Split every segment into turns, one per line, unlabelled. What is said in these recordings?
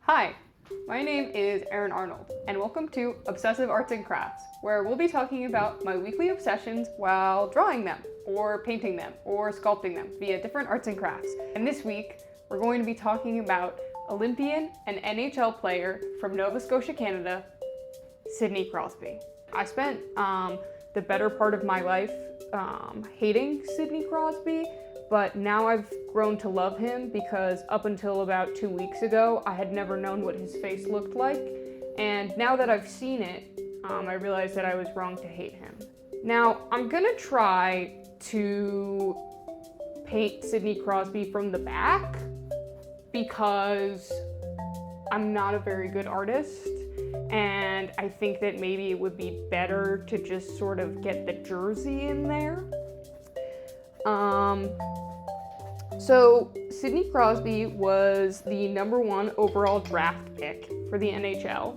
Hi, my name is Erin Arnold, and welcome to Obsessive Arts and Crafts, where we'll be talking about my weekly obsessions while drawing them, or painting them, or sculpting them via different arts and crafts. And this week, we're going to be talking about Olympian and NHL player from Nova Scotia, Canada, Sidney Crosby. I spent the better part of my life hating Sidney Crosby, but now I've grown to love him because up until about 2 weeks ago, I had never known what his face looked like. And now that I've seen it, I realized that I was wrong to hate him. Now, I'm gonna try to paint Sidney Crosby from the back because I'm not a very good artist. And I think that maybe it would be better to just sort of get the jersey in there. So Sidney Crosby was the #1 overall draft pick for the NHL.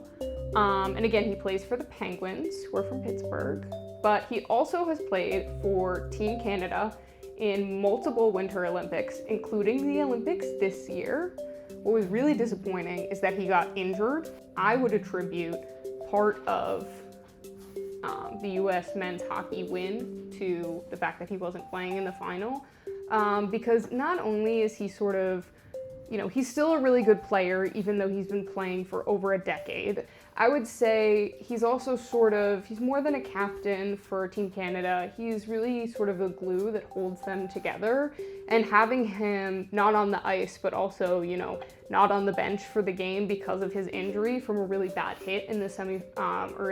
And again, he plays for the Penguins, who are from Pittsburgh, but he also has played for Team Canada in multiple Winter Olympics, including the Olympics this year. What was really disappointing is that he got injured. I would attribute part of the US men's hockey win to the fact that he wasn't playing in the final. Because not only is he sort of, he's still a really good player, even though he's been playing for over a decade. I would say he's also he's more than a captain for Team Canada. He's really sort of the glue that holds them together. And having him not on the ice, but also, not on the bench for the game because of his injury from a really bad hit in the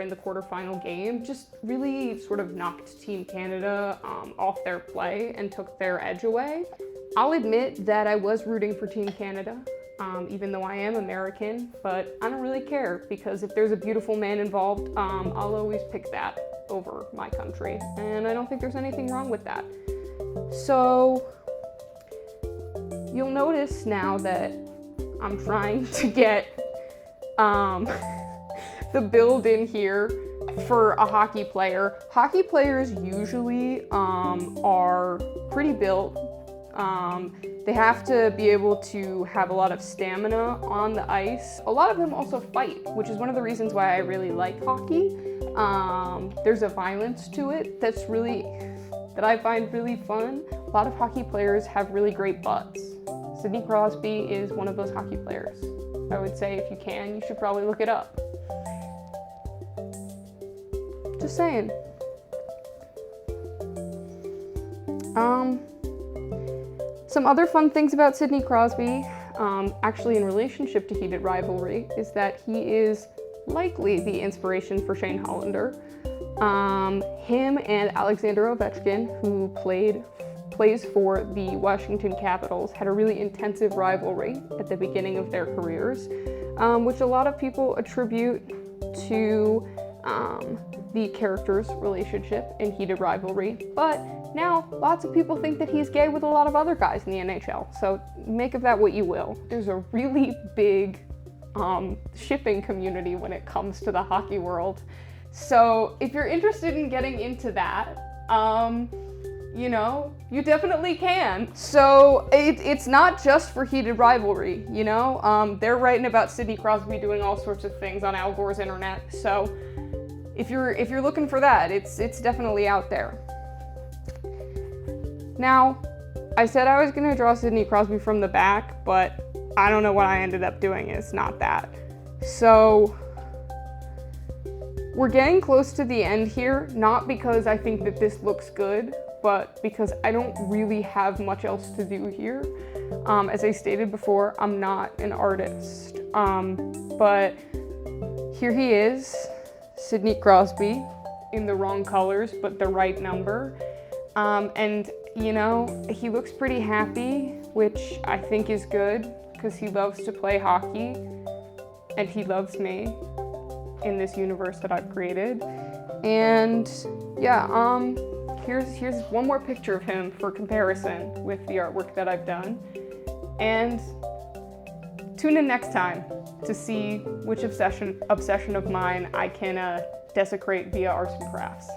in the quarterfinal game, just really sort of knocked Team Canada off their play and took their edge away. I'll admit that I was rooting for Team Canada, even though I am American, but I don't really care because if there's a beautiful man involved, I'll always pick that over my country, and I don't think there's anything wrong with that. So you'll notice now that I'm trying to get the build in here for a hockey player. Hockey players usually are pretty built. They have to be able to have a lot of stamina on the ice. A lot of them also fight, which is one of the reasons why I really like hockey. There's a violence to it that I find really fun. A lot of hockey players have really great butts. Sidney Crosby is one of those hockey players. I would say if you can, you should probably look it up. Just saying. Some other fun things about Sidney Crosby, actually in relationship to Heated Rivalry, is that he is likely the inspiration for Shane Hollander. Him and Alexander Ovechkin, who plays for the Washington Capitals, had a really intensive rivalry at the beginning of their careers, which a lot of people attribute to the characters' relationship in Heated Rivalry. But now, lots of people think that he's gay with a lot of other guys in the NHL, so make of that what you will. There's a really big shipping community when it comes to the hockey world. So if you're interested in getting into that, you definitely can. So it's not just for Heated Rivalry, They're writing about Sidney Crosby doing all sorts of things on Al Gore's internet. So if you're looking for that, it's definitely out there. Now, I said I was gonna draw Sidney Crosby from the back, but I don't know what I ended up doing. It's not that. So we're getting close to the end here, not because I think that this looks good, but because I don't really have much else to do here. As I stated before, I'm not an artist. But here he is, Sidney Crosby, in the wrong colors, but the right number. And he looks pretty happy, which I think is good because he loves to play hockey and he loves me in this universe that I've created. And yeah, here's one more picture of him for comparison with the artwork that I've done. And tune in next time to see which obsession of mine I can desecrate via arts and crafts.